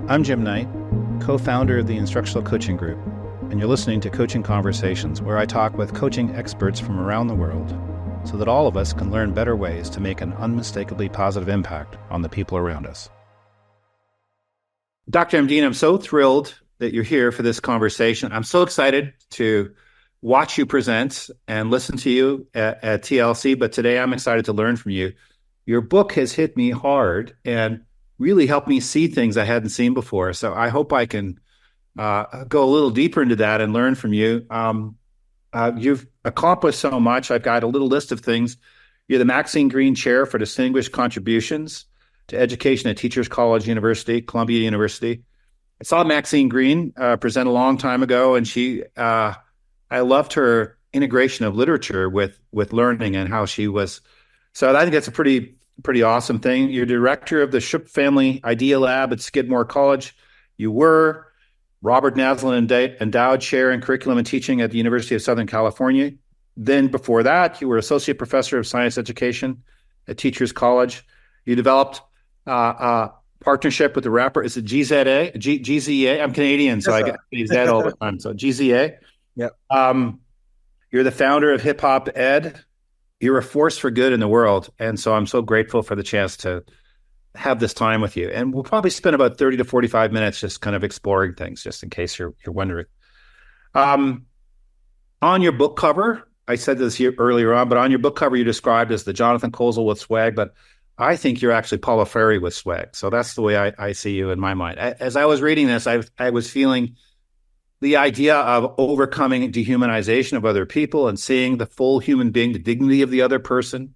I'm Jim Knight, co-founder of the Instructional Coaching Group, and you're listening to Coaching Conversations, where I talk with coaching experts from around the world so that all of us can learn better ways to make an unmistakably positive impact on the people around us. Dr. Emdin, I'm so thrilled that you're here for this conversation. I'm so excited to watch you present and listen to you at TLC, but today I'm excited to learn from you. Your book has hit me hard and really helped me see things I hadn't seen before. So I hope I can go a little deeper into that and learn from you. You've accomplished so much. I've got a little list of things. You're the Maxine Green Chair for Distinguished Contributions to Education at Teachers College University, Columbia University. I saw Maxine Green present a long time ago, and I loved her integration of literature with learning and how she was. So I think that's a pretty awesome thing. You're director of the Shook Family Idea Lab at Skidmore College. You were Robert Naslund Endowed Chair in Curriculum and Teaching at the University of Southern California. Then before that, you were Associate Professor of Science Education at Teachers College. You developed a partnership with the rapper. Is it GZA? GZA? I'm Canadian, so I get Z all the time. So GZA. Yep. You're the founder of Hip Hop Ed. You're a force for good in the world. And so I'm so grateful for the chance to have this time with you. And we'll probably spend about 30 to 45 minutes just kind of exploring things, just in case you're wondering. On your book cover, I said this here earlier on, but on your book cover, you described as the Jonathan Kozol with swag, but I think you're actually Paulo Freire with swag. So that's the way I see you in my mind. As I was reading this, I was feeling the idea of overcoming dehumanization of other people and seeing the full human being, the dignity of the other person,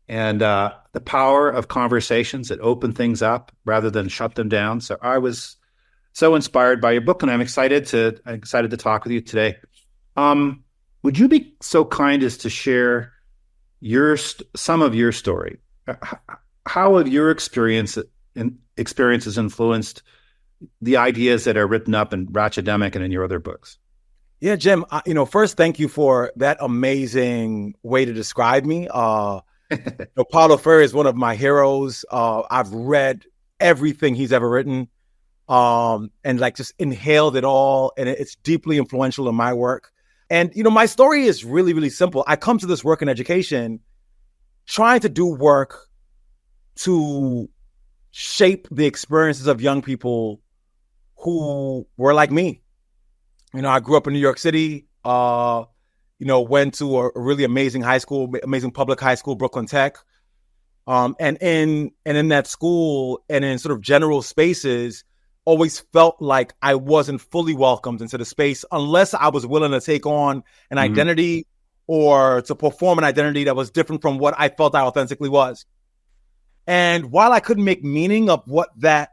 and the power of conversations that open things up rather than shut them down. So I was so inspired by your book, and I'm excited to talk with you today. Would you be so kind as to share some of your story? How have your experiences influenced the ideas that are written up in Ratchetness and in your other books? Yeah, Jim, first, thank you for that amazing way to describe me. Paulo Freire is one of my heroes. I've read everything he's ever written and just inhaled it all. And it's deeply influential in my work. And, my story is really, really simple. I come to this work in education trying to do work to shape the experiences of young people who were like me. I grew up in New York City, went to a really amazing high school, amazing public high school, Brooklyn Tech. And in that school and in sort of general spaces, always felt like I wasn't fully welcomed into the space unless I was willing to take on an identity or to perform an identity that was different from what I felt I authentically was. And while I couldn't make meaning of what that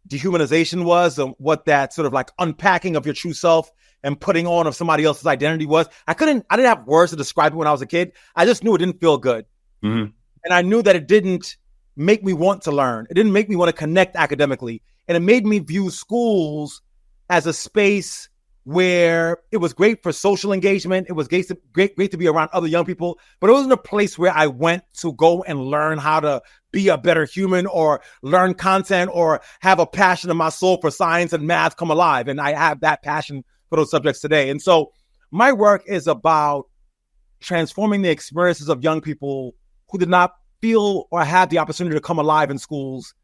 dehumanization was and what that sort of like unpacking of your true self and putting on of somebody else's identity was, I didn't have words to describe it when I was a kid. I just knew it didn't feel good. Mm-hmm. And I knew that it didn't make me want to learn. It didn't make me want to connect academically. And it made me view schools as a space where it was great for social engagement. It was great to be around other young people, but it wasn't a place where I went to go and learn how to be a better human or learn content or have a passion in my soul for science and math come alive. And I have that passion for those subjects today. And so my work is about transforming the experiences of young people who did not feel or have the opportunity to come alive in schools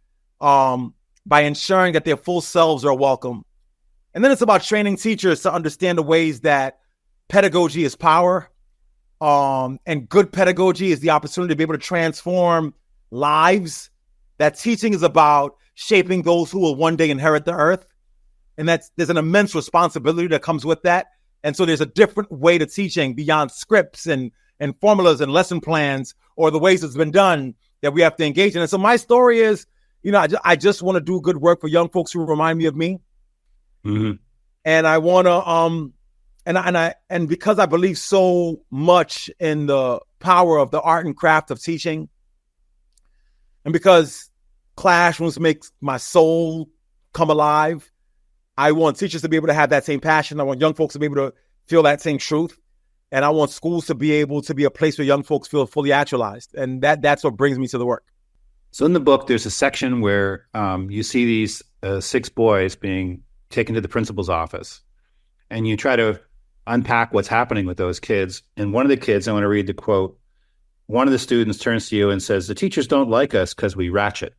by ensuring that their full selves are welcome. And then it's about training teachers to understand the ways that pedagogy is power, and good pedagogy is the opportunity to be able to transform lives. That teaching is about shaping those who will one day inherit the earth. And there's an immense responsibility that comes with that. And so there's a different way to teaching beyond scripts and formulas and lesson plans or the ways it's been done that we have to engage in. And so my story is, I just want to do good work for young folks who remind me of me. Mm-hmm. And I want to, and because I believe so much in the power of the art and craft of teaching, and because classrooms make my soul come alive, I want teachers to be able to have that same passion. I want young folks to be able to feel that same truth. And I want schools to be able to be a place where young folks feel fully actualized. And that's what brings me to the work. So in the book, there's a section where you see these six boys being taken to the principal's office, and you try to unpack what's happening with those kids. And one of the kids, I want to read the quote. One of the students turns to you and says, "The teachers don't like us because we ratchet."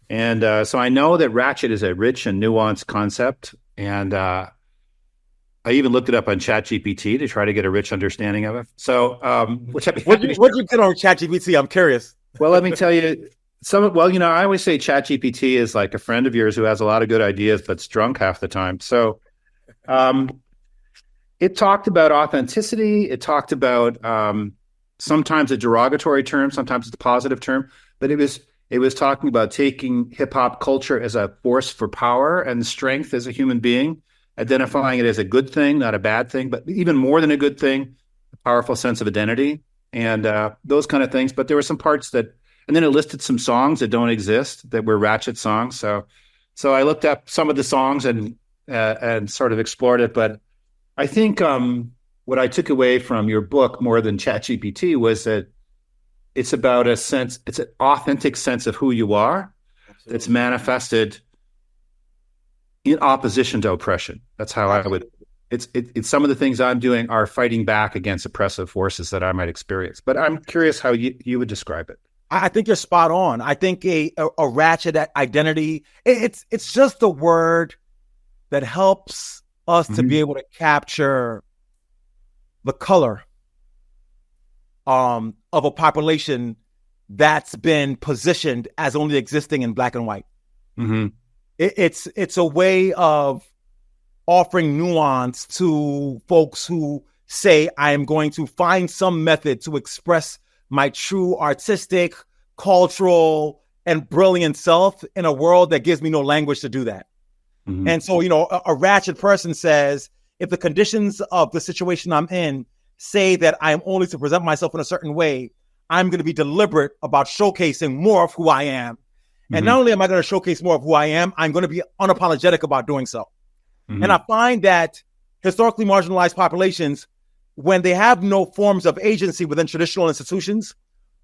And so I know that ratchet is a rich and nuanced concept. And I even looked it up on ChatGPT to try to get a rich understanding of it. So, which I'd be happy to What you get on ChatGPT? I'm curious. Well, let me tell you, I always say ChatGPT is like a friend of yours who has a lot of good ideas, but's drunk half the time. So, it talked about authenticity. It talked about sometimes a derogatory term, sometimes it's a positive term, but it was talking about taking hip hop culture as a force for power and strength as a human being, identifying it as a good thing, not a bad thing, but even more than a good thing, a powerful sense of identity and those kind of things. But there were some parts that, and then it listed some songs that don't exist that were ratchet songs. So I looked up some of the songs and sort of explored it. But I think what I took away from your book more than ChatGPT was that it's about it's an authentic sense of who you are. Absolutely. That's manifested in opposition to oppression. That's how Absolutely. It's some of the things I'm doing are fighting back against oppressive forces that I might experience. But I'm curious how you would describe it. I think you're spot on. I think a ratchet identity, it's just the word that helps us to be able to capture the color of a population that's been positioned as only existing in black and white. Mm-hmm. It's a way of offering nuance to folks who say, I am going to find some method to express my true artistic, cultural, and brilliant self in a world that gives me no language to do that. Mm-hmm. And so, a ratchet person says, if the conditions of the situation I'm in say that I'm only to present myself in a certain way, I'm going to be deliberate about showcasing more of who I am. Mm-hmm. And not only am I going to showcase more of who I am, I'm going to be unapologetic about doing so. Mm-hmm. And I find that historically marginalized populations, when they have no forms of agency within traditional institutions,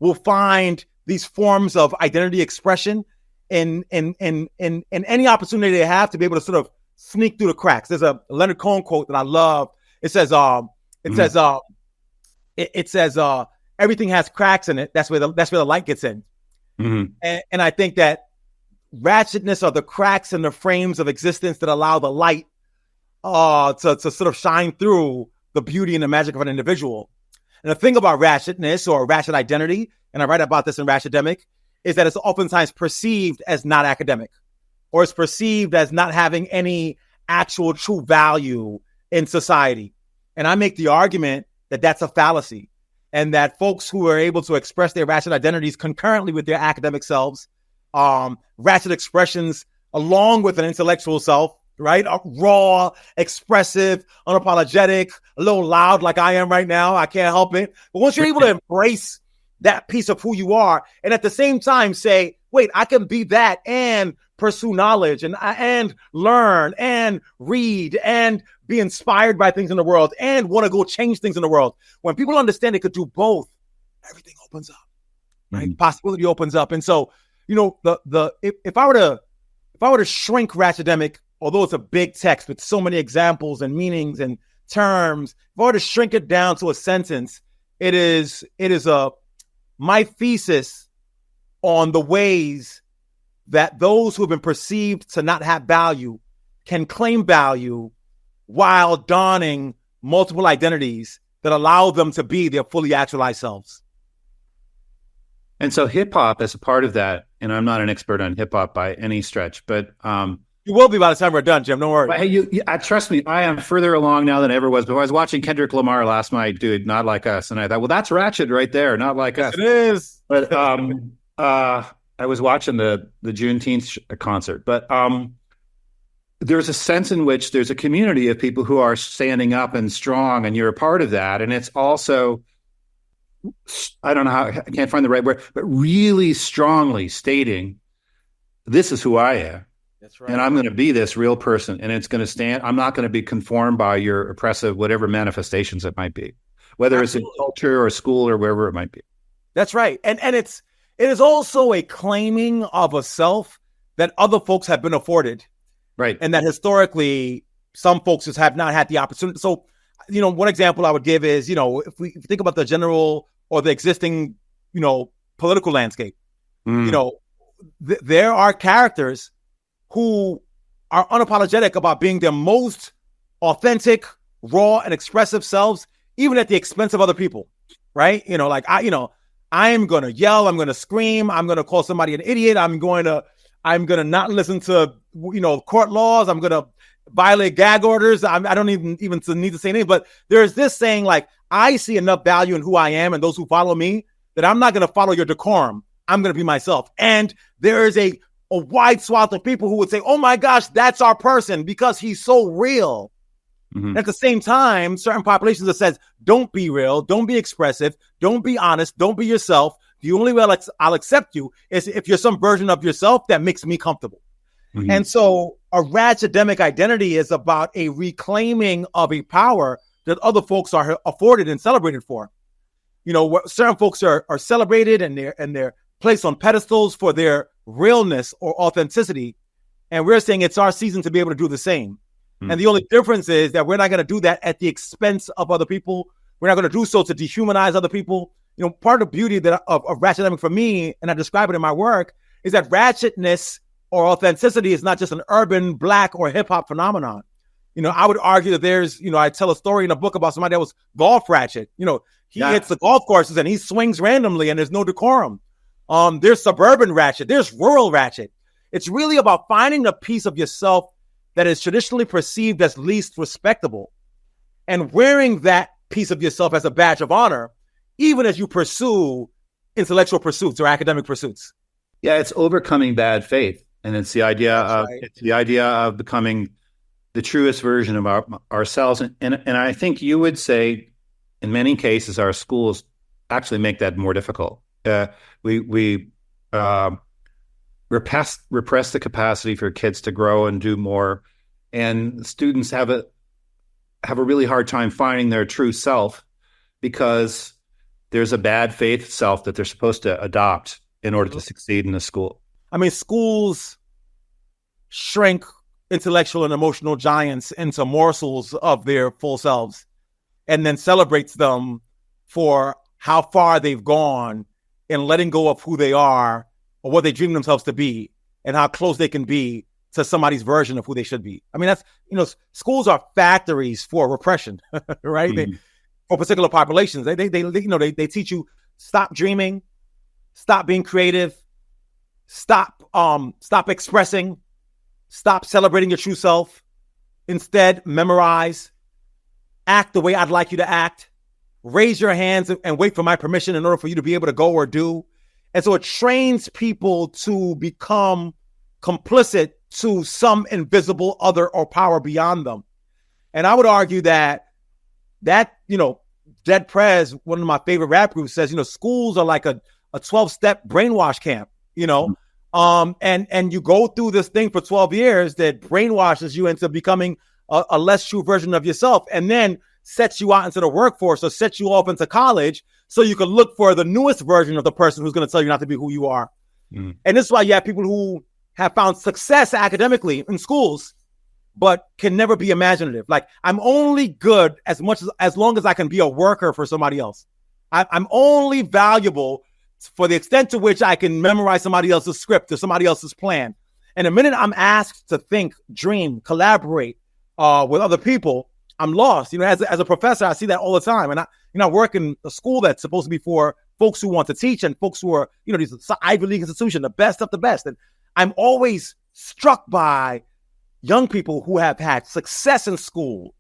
will find these forms of identity expression in any opportunity they have to be able to sort of sneak through the cracks. There's a Leonard Cohen quote that I love. It says, everything has cracks in it. That's where the light gets in. Mm-hmm. And I think that ratchetness are the cracks in the frames of existence that allow the light to sort of shine through the beauty and the magic of an individual. And the thing about ratchetness or ratchet identity, and I write about this in Ratchetdemic, is that it's oftentimes perceived as not academic, or it's perceived as not having any actual true value in society. And I make the argument that that's a fallacy, and that folks who are able to express their ratchet identities concurrently with their academic selves, ratchet expressions along with an intellectual self, right? Raw, expressive, unapologetic, a little loud like I am right now. I can't help it. But once you're able to embrace that piece of who you are and at the same time say, wait, I can be that and pursue knowledge and learn and read and be inspired by things in the world and want to go change things in the world. When people understand they could do both, everything opens up, right? Mm-hmm. Possibility opens up. And so, if I were to shrink Ratchetdemic, although it's a big text with so many examples and meanings and terms, if I were to shrink it down to a sentence, it is my thesis on the ways that those who have been perceived to not have value can claim value while donning multiple identities that allow them to be their fully actualized selves. And so hip hop is a part of that. And I'm not an expert on hip hop by any stretch, but you will be by the time we're done, Jim. Don't worry. But hey, trust me, I am further along now than I ever was. But I was watching Kendrick Lamar last night, dude, Not Like Us. And I thought, well, that's ratchet right there, Not Like Us. It is. But I was watching the Juneteenth concert. But there's a sense in which there's a community of people who are standing up and strong, and you're a part of that. And it's also, I don't know how, I can't find the right word, but really strongly stating, this is who I am. That's right. And I'm going to be this real person, and it's going to stand. I'm not going to be conformed by your oppressive, whatever manifestations it might be, whether Absolutely. It's in culture or school or wherever it might be. That's right. And it is also a claiming of a self that other folks have been afforded, Right. and that historically some folks just have not had the opportunity. So, one example I would give is, if we think about the general or the existing, political landscape, there are characters who are unapologetic about being their most authentic, raw, and expressive selves, even at the expense of other people, right? I am going to yell, I'm going to scream, I'm going to call somebody an idiot, I'm going to not listen to, court laws, I'm going to violate gag orders. I don't even need to say anything, but there's this saying, like, I see enough value in who I am and those who follow me that I'm not going to follow your decorum. I'm going to be myself. And there is a wide swath of people who would say, oh my gosh, that's our person because he's so real. Mm-hmm. At the same time, certain populations that says, don't be real, don't be expressive, don't be honest, don't be yourself. The only way I'll accept you is if you're some version of yourself that makes me comfortable. Mm-hmm. And so a ratchetdemic identity is about a reclaiming of a power that other folks are afforded and celebrated for. Certain folks are celebrated and they're placed on pedestals for their realness or authenticity. And we're saying it's our season to be able to do the same. Mm. And the only difference is that we're not going to do that at the expense of other people. We're not going to do so to dehumanize other people. Part of the beauty of ratchetdemic for me, and I describe it in my work, is that ratchetness or authenticity is not just an urban, Black, or hip hop phenomenon. I would argue that there's, I tell a story in a book about somebody that was golf ratchet. He hits the golf courses and he swings randomly and there's no decorum. There's suburban ratchet. There's rural ratchet. It's really about finding the piece of yourself that is traditionally perceived as least respectable and wearing that piece of yourself as a badge of honor, even as you pursue intellectual pursuits or academic pursuits. Yeah, it's overcoming bad faith. And it's the idea of becoming the truest version of ourselves. And I think you would say, in many cases, our schools actually make that more difficult. We repress the capacity for kids to grow and do more, and students have a really hard time finding their true self because there's a bad faith self that they're supposed to adopt in order to succeed in the school. I mean, schools shrink intellectual and emotional giants into morsels of their full selves and then celebrates them for how far they've gone in letting go of who they are or what they dream themselves to be and how close they can be to somebody's version of who they should be. I mean, that's, schools are factories for repression, right? Mm-hmm. For particular populations, they teach you stop dreaming, stop being creative, stop expressing, stop celebrating your true self. Instead, memorize, act the way I'd like you to act, raise your hands and wait for my permission in order for you to be able to go or do. And so it trains people to become complicit to some invisible other or power beyond them. And I would argue that, Dead Prez, one of my favorite rap groups, says, schools are like a 12-step brainwash camp, and you go through this thing for 12 years that brainwashes you into becoming a less true version of yourself, and then sets you out into the workforce or sets you off into college so you can look for the newest version of the person who's going to tell you not to be who you are. Mm. And this is why you have people who have found success academically in schools, but can never be imaginative. Like, I'm only good as long as I can be a worker for somebody else. I'm only valuable for the extent to which I can memorize somebody else's script or somebody else's plan. And the minute I'm asked to think, dream, collaborate with other people, I'm lost. As a professor, I see that all the time. And I work in a school that's supposed to be for folks who want to teach and folks who are, these Ivy League institution, the best of the best. And I'm always struck by young people who have had success in school.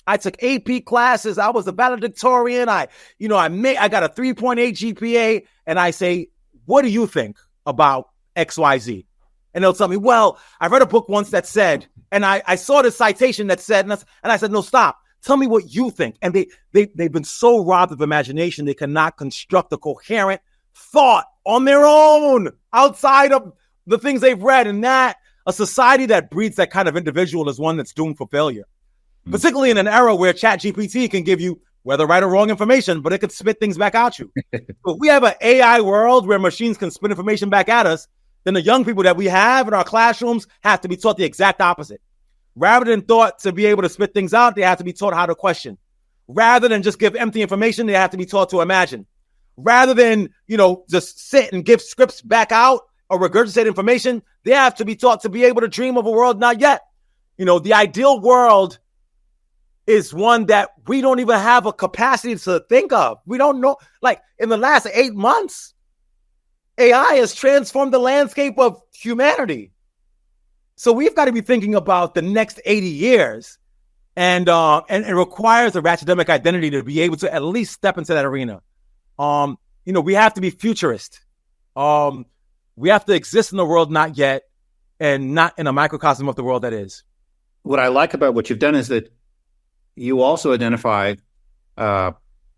I took AP classes. I was a valedictorian. I got a 3.8 GPA, and I say, what do you think about XYZ? And they'll tell me, well, I read a book once that said, and I saw this citation that said, and I said, no, stop. Tell me what you think. And they've been so robbed of imagination, they cannot construct a coherent thought on their own outside of the things they've read. And that a society that breeds that kind of individual is one that's doomed for failure, particularly in an era where ChatGPT can give you whether right or wrong information, but it could spit things back at you. If we have an AI world where machines can spit information back at us, then the young people that we have in our classrooms have to be taught the exact opposite. Rather than taught to be able to spit things out, they have to be taught how to question. Rather than just give empty information, they have to be taught to imagine. Rather than, just sit and give scripts back out or regurgitate information, they have to be taught to be able to dream of a world not yet. The ideal world is one that we don't even have a capacity to think of. We don't know. Like in the last 8 months, AI has transformed the landscape of humanity. So we've got to be thinking about the next 80 years. And it requires a Ratchetness identity to be able to at least step into that arena. We have to be futurist. We have to exist in the world not yet and not in a microcosm of the world that is. What I like about what you've done is that you also identify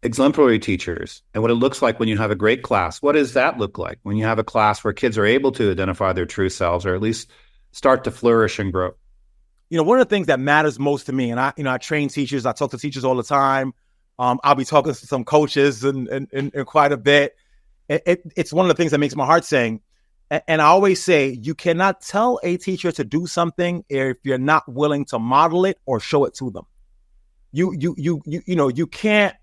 exemplary teachers and what it looks like when you have a great class. What does that look like when you have a class where kids are able to identify their true selves or at least start to flourish and grow? One of the things that matters most to me, and I train teachers, I talk to teachers all the time. I'll be talking to some coaches and quite a bit. It's one of the things that makes my heart sing. And I always say, you cannot tell a teacher to do something if you're not willing to model it or show it to them. You can't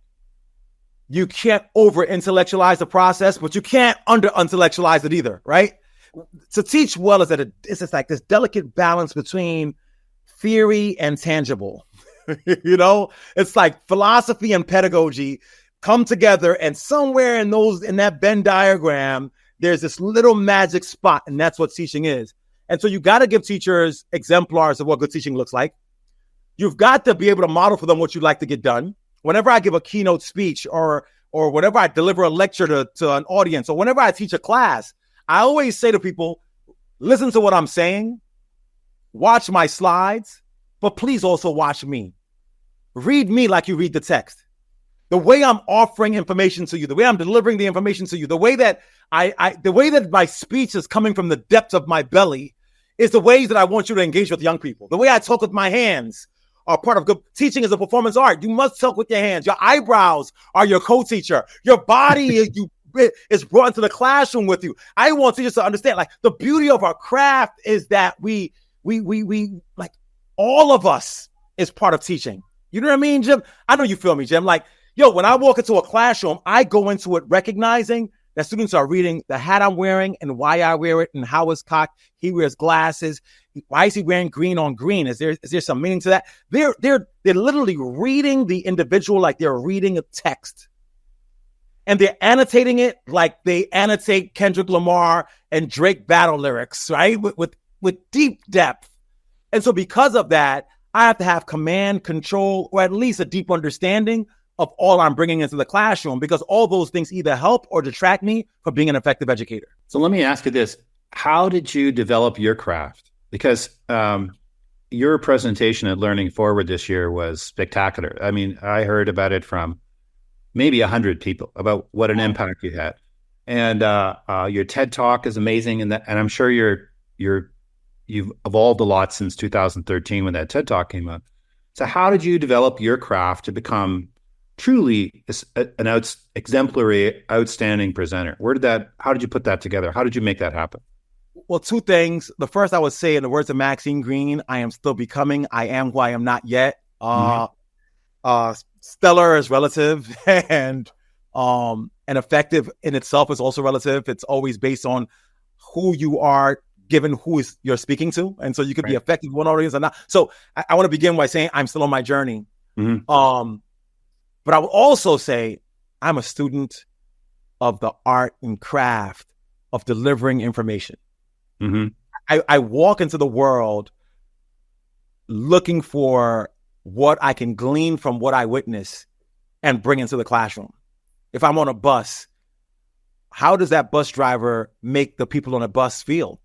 over intellectualize the process, but you can't under intellectualize it either, right? To teach well is it's like this delicate balance between theory and tangible. It's like philosophy and pedagogy come together, and somewhere in that Venn diagram, there's this little magic spot, and that's what teaching is. And so you got to give teachers exemplars of what good teaching looks like. You've got to be able to model for them what you'd like to get done. Whenever I give a keynote speech or whenever I deliver a lecture to an audience or whenever I teach a class, I always say to people, listen to what I'm saying, watch my slides, but please also watch me. Read me like you read the text. The way I'm offering information to you, the way I'm delivering the information to you, the way that the way that my speech is coming from the depths of my belly is the ways that I want you to engage with young people. The way I talk with my hands are part of good teaching is a performance art. You must talk with your hands. Your eyebrows are your co-teacher. Your body is brought into the classroom with you. I want teachers to understand, like, the beauty of our craft is that we like, all of us is part of teaching. You know what I mean, Jim? I know you feel me, Jim. Like, when I walk into a classroom, I go into it recognizing that students are reading the hat I'm wearing and why I wear it and how it's cocked. He wears glasses. Why is he wearing green on green? Is there some meaning to that? They're literally reading the individual like they're reading a text. And they're annotating it like they annotate Kendrick Lamar and Drake battle lyrics, right? With deep depth. And so because of that, I have to have command, control, or at least a deep understanding of all I'm bringing into the classroom, because all those things either help or detract me from being an effective educator. So let me ask you this. How did you develop your craft? Because your presentation at Learning Forward this year was spectacular. I mean, I heard about it from maybe 100 people about what an impact you had. And your TED Talk is amazing. And I'm sure you've evolved a lot since 2013 when that TED Talk came up. So how did you develop your craft to become truly an exemplary, outstanding presenter? How did you put that together? How did you make that happen? Well, two things. The first, I would say, in the words of Maxine Greene, I am still becoming. I am who I am not yet. Stellar is relative, and effective in itself is also relative. It's always based on who you are, given who you're speaking to. And so you could be effective in one audience or not. So I want to begin by saying I'm still on my journey. Mm-hmm. But I would also say I'm a student of the art and craft of delivering information. Mm-hmm. I walk into the world looking for what I can glean from what I witness and bring into the classroom. If I'm on a bus, how does that bus driver make the people on a bus feel?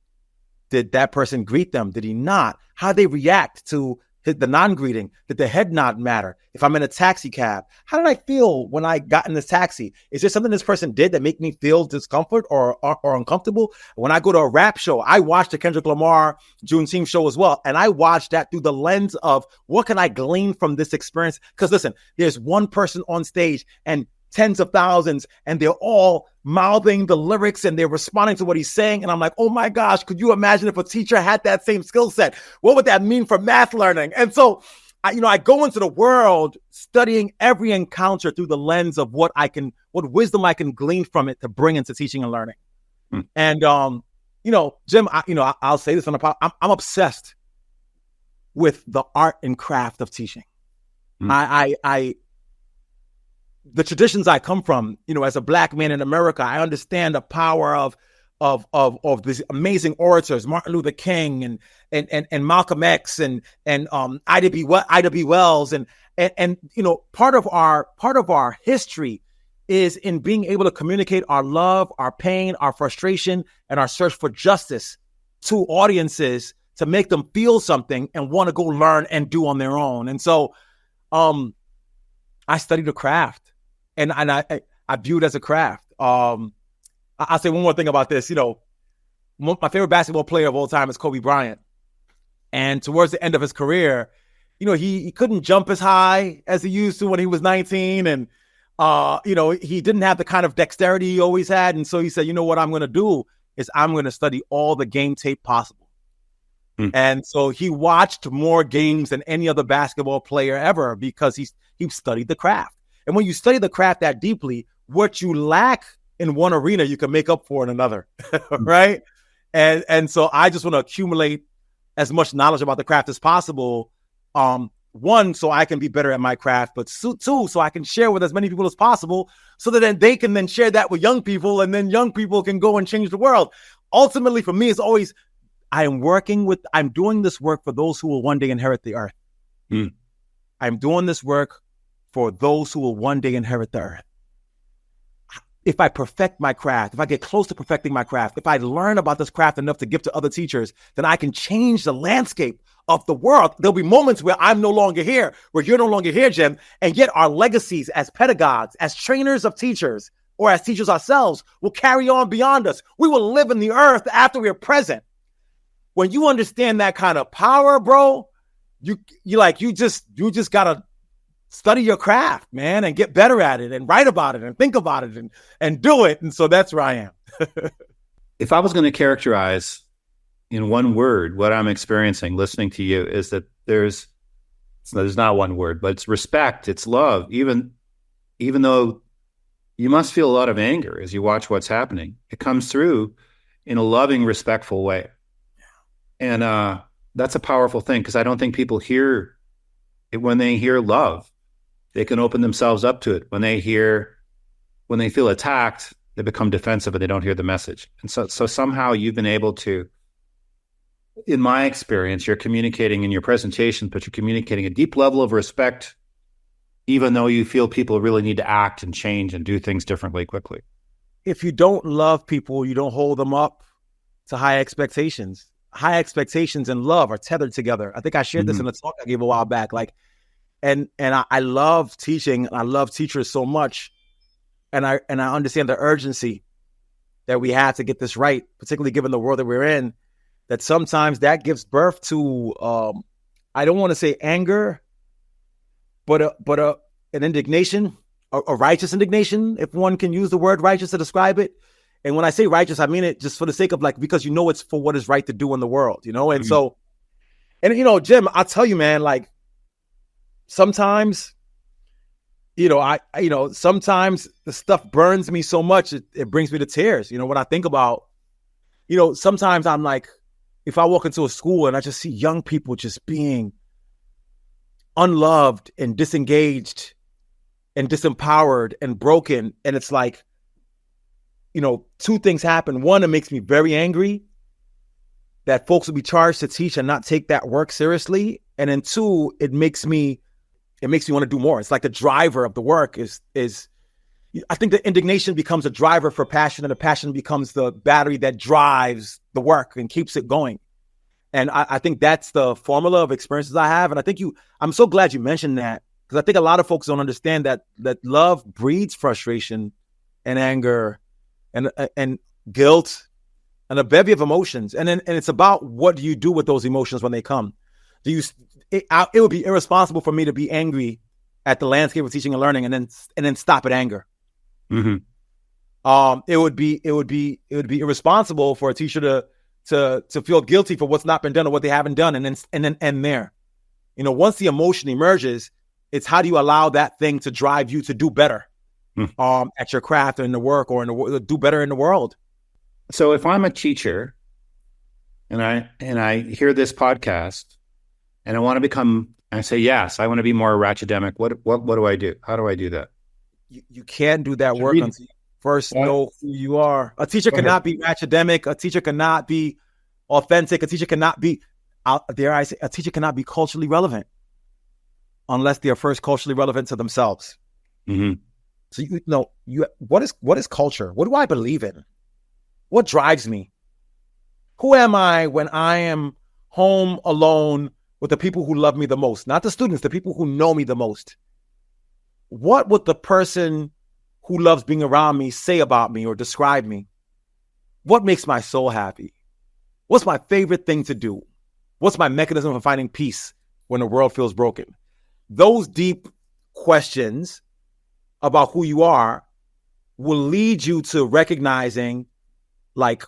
Did that person greet them? Did he not? How they react to the non-greeting? Did the head nod matter? If I'm in a taxi cab, how did I feel when I got in this taxi? Is there something this person did that make me feel discomfort or uncomfortable? When I go to a rap show, I watch the Kendrick Lamar Juneteenth show as well. And I watch that through the lens of what can I glean from this experience? Because listen, there's one person on stage and tens of thousands, and they're all mouthing the lyrics and they're responding to what he's saying. And I'm like, oh my gosh, could you imagine if a teacher had that same skill set? What would that mean for math learning? And so I go into the world studying every encounter through the lens of what wisdom I can glean from it to bring into teaching and learning. And, Jim, I'll say this on the podcast. I'm obsessed with the art and craft of teaching. The traditions I come from, as a Black man in America, I understand the power of these amazing orators, Martin Luther King and Malcolm X and Ida B. Wells and part of our history is in being able to communicate our love, our pain, our frustration, and our search for justice to audiences to make them feel something and want to go learn and do on their own. And so, I studied the craft, and I view it as a craft. I'll say one more thing about this. My favorite basketball player of all time is Kobe Bryant. And towards the end of his career, he couldn't jump as high as he used to when he was 19. And, he didn't have the kind of dexterity he always had. And so he said, what I'm going to do is I'm going to study all the game tape possible. And so he watched more games than any other basketball player ever because he studied the craft. And when you study the craft that deeply, what you lack in one arena, you can make up for in another, right? And so I just want to accumulate as much knowledge about the craft as possible. One, so I can be better at my craft, but two, so I can share with as many people as possible so that then they can then share that with young people, and then young people can go and change the world. Ultimately, for me, it's always, I'm doing this work for those who will one day inherit the earth. I'm doing this work for those who will one day inherit the earth. If I perfect my craft, if I get close to perfecting my craft, if I learn about this craft enough to give to other teachers, then I can change the landscape of the world. There'll be moments where I'm no longer here, where you're no longer here, Jim, and yet our legacies as pedagogues, as trainers of teachers, or as teachers ourselves will carry on beyond us. We will live in the earth after we're present. When you understand that kind of power, bro, you just gotta study your craft, man, and get better at it and write about it and think about it and do it. And so that's where I am. If I was going to characterize in one word what I'm experiencing listening to you, is that there's not one word, but it's respect, it's love, even though you must feel a lot of anger as you watch what's happening. It comes through in a loving, respectful way. And that's a powerful thing, because I don't think people hear it. When they hear love, they can open themselves up to it. When they feel attacked, they become defensive and they don't hear the message. And so somehow you've been able to, in my experience, you're communicating in your presentation, but you're communicating a deep level of respect, even though you feel people really need to act and change and do things differently quickly. If you don't love people, you don't hold them up to high expectations. High expectations and love are tethered together. I think I shared this in a talk I gave a while back. And I love teaching. I love teachers so much. And I understand the urgency that we have to get this right, particularly given the world that we're in, that sometimes that gives birth to, I don't want to say anger, but an indignation, a righteous indignation, if one can use the word righteous to describe it. And when I say righteous, I mean it just for the sake of because it's for what is right to do in the world, And so, Jim, I'll tell you, man, sometimes, sometimes the stuff burns me so much, it brings me to tears. When I think about, sometimes I'm like, if I walk into a school and I just see young people just being unloved and disengaged and disempowered and broken, and it's like, two things happen. One, it makes me very angry that folks will be charged to teach and not take that work seriously. And then two, it makes me want to do more. It's like the driver of the work is I think the indignation becomes a driver for passion, and the passion becomes the battery that drives the work and keeps it going. And I think that's the formula of experiences I have. And I think I'm so glad you mentioned that, because I think a lot of folks don't understand that love breeds frustration and anger and guilt and a bevy of emotions. And it's about, what do you do with those emotions when they come? It would be irresponsible for me to be angry at the landscape of teaching and learning and then stop at anger. Mm-hmm. It would be irresponsible for a teacher to feel guilty for what's not been done or what they haven't done, and then end there. Once the emotion emerges, it's how do you allow that thing to drive you to do better at your craft or in the work or do better in the world. So if I'm a teacher and I hear this podcast and I say, yes, I want to be more ratchetemic. What do I do? How do I do that? You can't do that work until you first know who you are. A teacher cannot be ratchetemic. A teacher cannot be authentic. A teacher cannot be, a teacher cannot be culturally relevant unless they are first culturally relevant to themselves. Mm-hmm. So what is culture? What do I believe in? What drives me? Who am I when I am home alone with the people who love me the most? Not the students, the people who know me the most. What would the person who loves being around me say about me or describe me? What makes my soul happy? What's my favorite thing to do? What's my mechanism for finding peace when the world feels broken? Those deep questions about who you are will lead you to recognizing like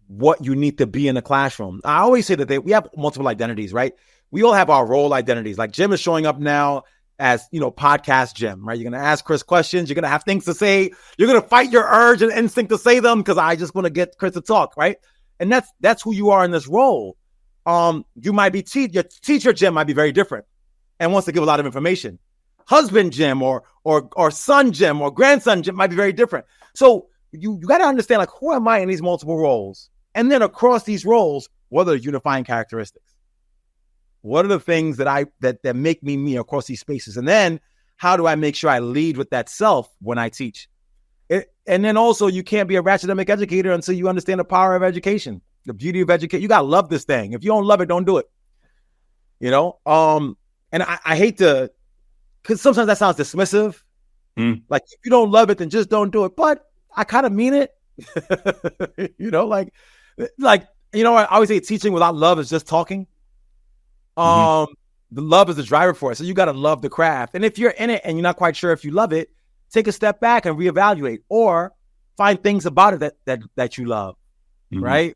what you need to be in the classroom. I always say that we have multiple identities, right? We all have our role identities. Like Jim is showing up now as, podcast Jim, right? You're going to ask Chris questions. You're going to have things to say. You're going to fight your urge and instinct to say them because I just want to get Chris to talk, right? And that's who you are in this role. You might be your teacher Jim might be very different and wants to give a lot of information. Husband Jim or son Jim or grandson Jim might be very different. So you got to understand, like, who am I in these multiple roles? And then across these roles, what are the unifying characteristics? What are the things that make me across these spaces? And then how do I make sure I lead with that self when I teach? And then also, you can't be a ratchetemic educator until you understand the power of education, the beauty of education. You got to love this thing. If you don't love it, don't do it. And I hate to, because sometimes that sounds dismissive. Like, if you don't love it, then just don't do it. But I kind of mean it. I always say teaching without love is just talking. The love is the driver for it. So you got to love the craft. And if you're in it and you're not quite sure if you love it, take a step back and reevaluate, or find things about it that you love. Right.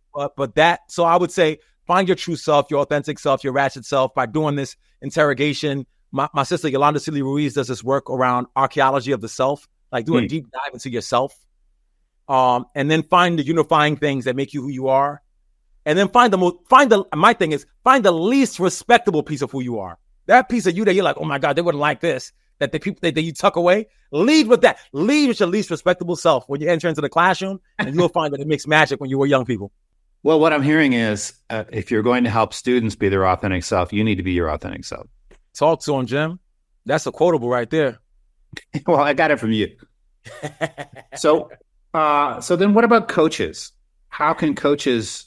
So I would say find your true self, your authentic self, your ratchet self by doing this interrogation. My sister Yolanda Celie Ruiz does this work around archaeology of the self, like do a deep dive into yourself. And then find the unifying things that make you who you are. And then find the least respectable piece of who you are. That piece of you that you're like, oh my God, they wouldn't like this, that the people that you tuck away. Lead with that. Lead with your least respectable self when you enter into the classroom, and you'll find that it makes magic when you were young people. Well, what I'm hearing is if you're going to help students be their authentic self, you need to be your authentic self. Talk to them, Jim. That's a quotable right there. Well, I got it from you. So then what about coaches? How can coaches,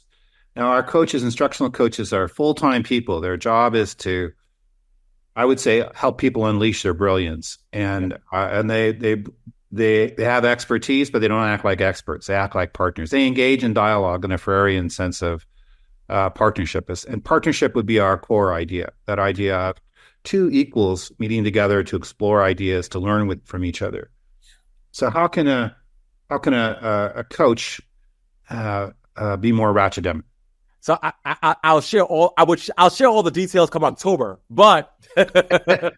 now our coaches, instructional coaches, are full-time people. Their job is to, I would say, help people unleash their brilliance. And they have expertise, but they don't act like experts. They act like partners. They engage in dialogue in a Freudian sense of partnership. And partnership would be our core idea, that idea of two equals meeting together to explore ideas, to learn from each other. So how can a coach be more ratchetemic? So I'll share all the details come October, but I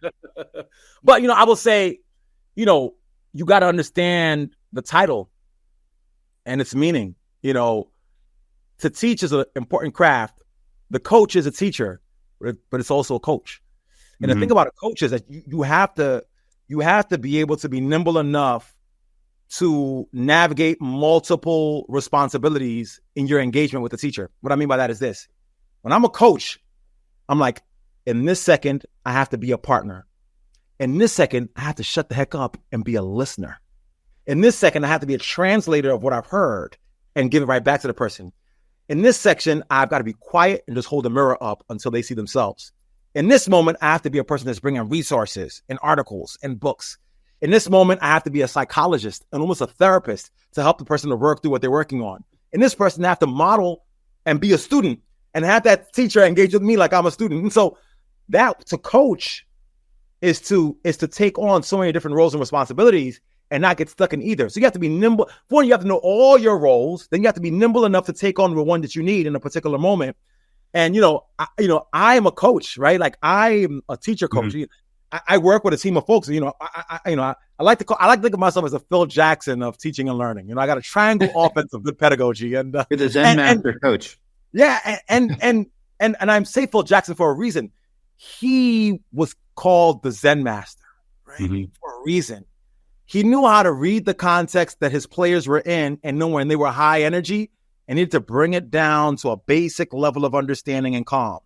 will say, you got to understand the title and its meaning. To teach is an important craft. The coach is a teacher, but it's also a coach. And the thing about a coach is that you have to be able to be nimble enough to navigate multiple responsibilities in your engagement with the teacher. What I mean by that is this. When I'm a coach, I'm like, in this second, I have to be a partner. In this second, I have to shut the heck up and be a listener. In this second, I have to be a translator of what I've heard and give it right back to the person. In this section, I've got to be quiet and just hold the mirror up until they see themselves. In this moment, I have to be a person that's bringing resources and articles and books. In this moment, I have to be a psychologist and almost a therapist to help the person to work through what they're working on. In this person, I have to model and be a student and have that teacher engage with me like I'm a student. And so that to coach is to take on so many different roles and responsibilities and not get stuck in either. So you have to be nimble. One, you have to know all your roles. Then you have to be nimble enough to take on the one that you need in a particular moment. And, I am a coach, right? Like I am a teacher coach. Mm-hmm. I work with a team of folks. I like to think of myself as a Phil Jackson of teaching and learning. I got a triangle offense of good pedagogy, and you're the Zen master coach. Yeah, and I'm saying Phil Jackson for a reason. He was called the Zen master, right? Mm-hmm. For a reason. He knew how to read the context that his players were in, and know when they were high energy, and needed to bring it down to a basic level of understanding and calm.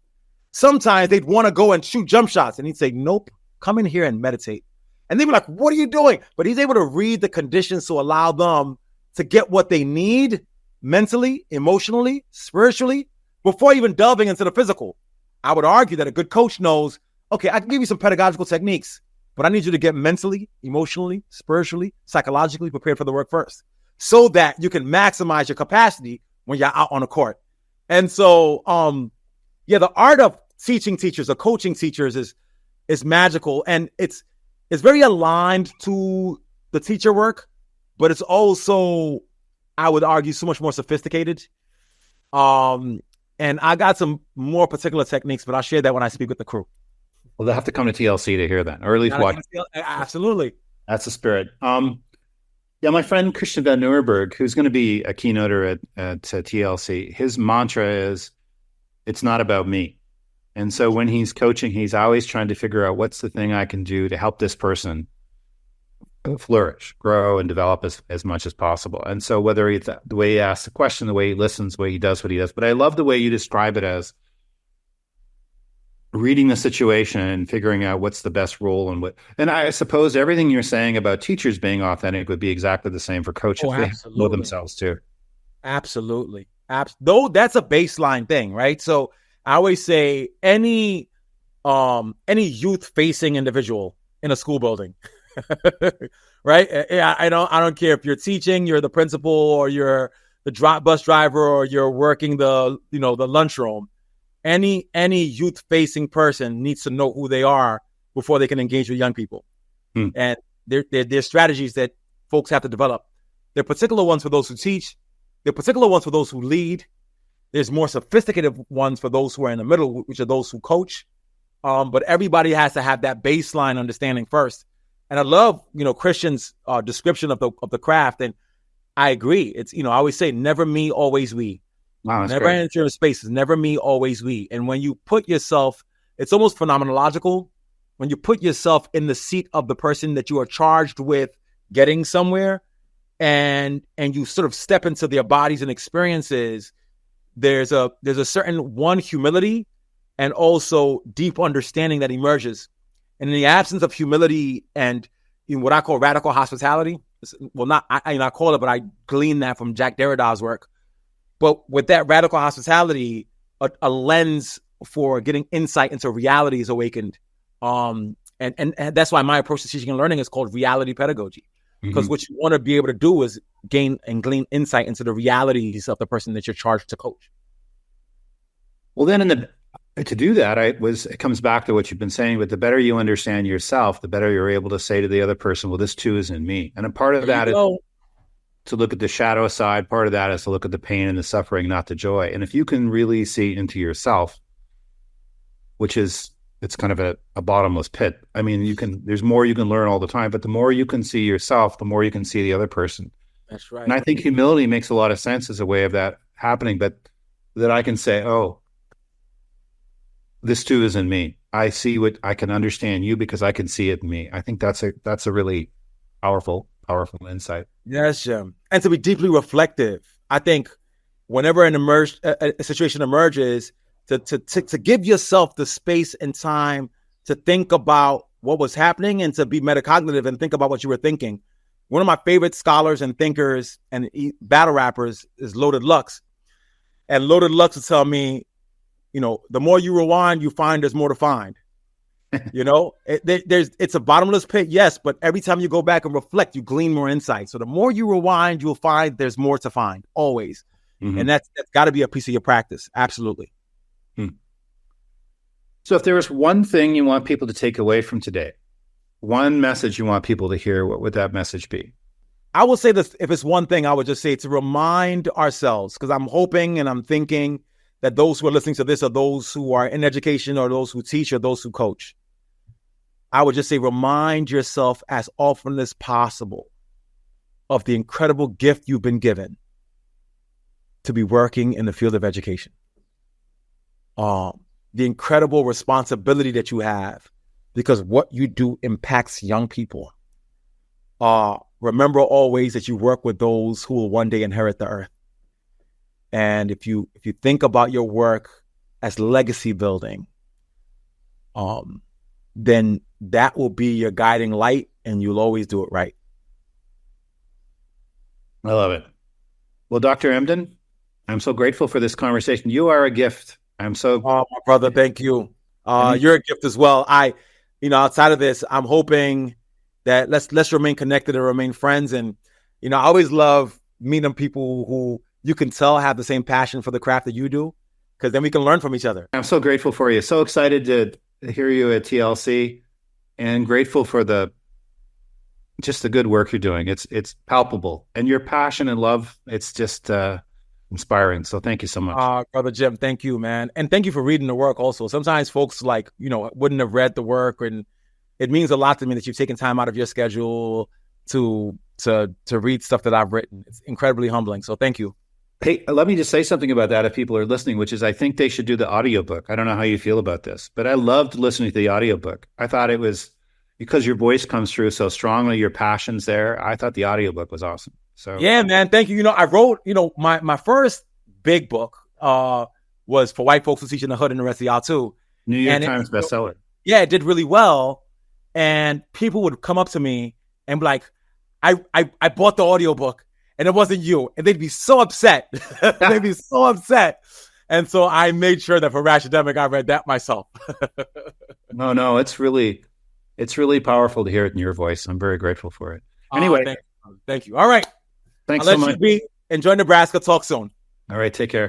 Sometimes they'd want to go and shoot jump shots, and he'd say, "Nope. Come in here and meditate." And they'd be like, "What are you doing?" But he's able to read the conditions to allow them to get what they need mentally, emotionally, spiritually, before even delving into the physical. I would argue that a good coach knows, okay, I can give you some pedagogical techniques, but I need you to get mentally, emotionally, spiritually, psychologically prepared for the work first, so that you can maximize your capacity when you're out on the court. And so, the art of teaching teachers or coaching teachers is magical, and it's very aligned to the teacher work, but it's also, I would argue, so much more sophisticated. And I got some more particular techniques, but I'll share that when I speak with the crew. Well, they'll have to come to TLC to hear that, or at least watch. Absolutely. That's the spirit. My friend Christian Van Nuremberg, who's going to be a keynoter at TLC, his mantra is, "It's not about me." And so when he's coaching, he's always trying to figure out what's the thing I can do to help this person flourish, grow, and develop as much as possible. And so whether it's the way he asks the question, the way he listens, the way he does what he does, but I love the way you describe it as reading the situation and figuring out what's the best role and I suppose everything you're saying about teachers being authentic would be exactly the same for coaches. Oh, they know themselves too. Absolutely. Though that's a baseline thing, right? So I always say any youth facing individual in a school building, right? I don't care if you're teaching, you're the principal, or you're the bus driver, or you're working the lunchroom. Any youth facing person needs to know who they are before they can engage with young people. And there's strategies that folks have to develop. There are particular ones for those who teach. There are particular ones for those who lead. There's more sophisticated ones for those who are in the middle, which are those who coach. But everybody has to have that baseline understanding first. And I love, Christian's description of the craft. And I agree. It's, I always say, never me, always we. Wow, never great. enter spaces, never me, always we. And when you put yourself, it's almost phenomenological. When you put yourself in the seat of the person that you are charged with getting somewhere, and you sort of step into their bodies and experiences, there's a certain humility and also deep understanding that emerges. And in the absence of humility and what I call radical hospitality, well, I call it, but I glean that from Jacques Derrida's work. But with that radical hospitality, a lens for getting insight into reality is awakened. And that's why my approach to teaching and learning is called reality pedagogy. Because what you want to be able to do is gain and glean insight into the realities of the person that you're charged to coach. Well, then to do that, it comes back to what you've been saying, but the better you understand yourself, the better you're able to say to the other person, well, this too is in me. And a part of that is to look at the shadow side. Part of that is to look at the pain and the suffering, not the joy. And if you can really see into yourself, it's kind of a bottomless pit. I mean, there's more you can learn all the time, but the more you can see yourself, the more you can see the other person. That's right. And I think humility makes a lot of sense as a way of that happening, but that I can say, oh, this too is in me. I can understand you because I can see it in me. I think that's a really powerful insight. Yes, Jim. And to be deeply reflective. I think whenever a situation emerges, to give yourself the space and time to think about what was happening and to be metacognitive and think about what you were thinking. One of my favorite scholars and thinkers and battle rappers is Loaded Lux. And Loaded Lux will tell me, the more you rewind, you find there's more to find. It's a bottomless pit, yes, but every time you go back and reflect, you glean more insight. So the more you rewind, you'll find there's more to find, always. And that's got to be a piece of your practice. Absolutely. So if there was one thing you want people to take away from today, one message you want people to hear, what would that message be? I will say this, if it's one thing, I would just say to remind ourselves, because I'm hoping and I'm thinking that those who are listening to this are those who are in education or those who teach or those who coach. I would just say remind yourself as often as possible of the incredible gift you've been given to be working in the field of education. The incredible responsibility that you have because what you do impacts young people. Remember always that you work with those who will one day inherit the earth. And if you think about your work as legacy building, then that will be your guiding light and you'll always do it right. I love it. Well, Dr. Emdin, I'm so grateful for this conversation. You are a gift. I'm so. Oh, my brother, thank you. You're a gift as well. Outside of this, I'm hoping that let's remain connected and remain friends. And, I always love meeting people who you can tell have the same passion for the craft that you do, because then we can learn from each other. I'm so grateful for you. So excited to hear you at TLC and grateful for just the good work you're doing. It's palpable, and your passion and love, it's just inspiring. So thank you so much. Brother Jim, thank you, man. And thank you for reading the work also. Sometimes folks wouldn't have read the work, and it means a lot to me that you've taken time out of your schedule to read stuff that I've written. It's incredibly humbling. So thank you. Hey, let me just say something about that if people are listening, which is I think they should do the audiobook. I don't know how you feel about this, but I loved listening to the audiobook. I thought it was because your voice comes through so strongly, your passion's there. I thought the audiobook was awesome. So yeah, man, thank you. I wrote, my first big book was for white folks who teach in the hood and the rest of y'all too. New York Times bestseller. Yeah, it did really well. And people would come up to me and be like, I bought the audiobook and it wasn't you. And they'd be so upset. They'd be so upset. And so I made sure that for Ratchetness, I read that myself. No, it's really powerful to hear it in your voice. I'm very grateful for it. Anyway. Thank you. All right. Thanks I'll so let much. you be. Enjoy Nebraska. Talk soon. All right. Take care.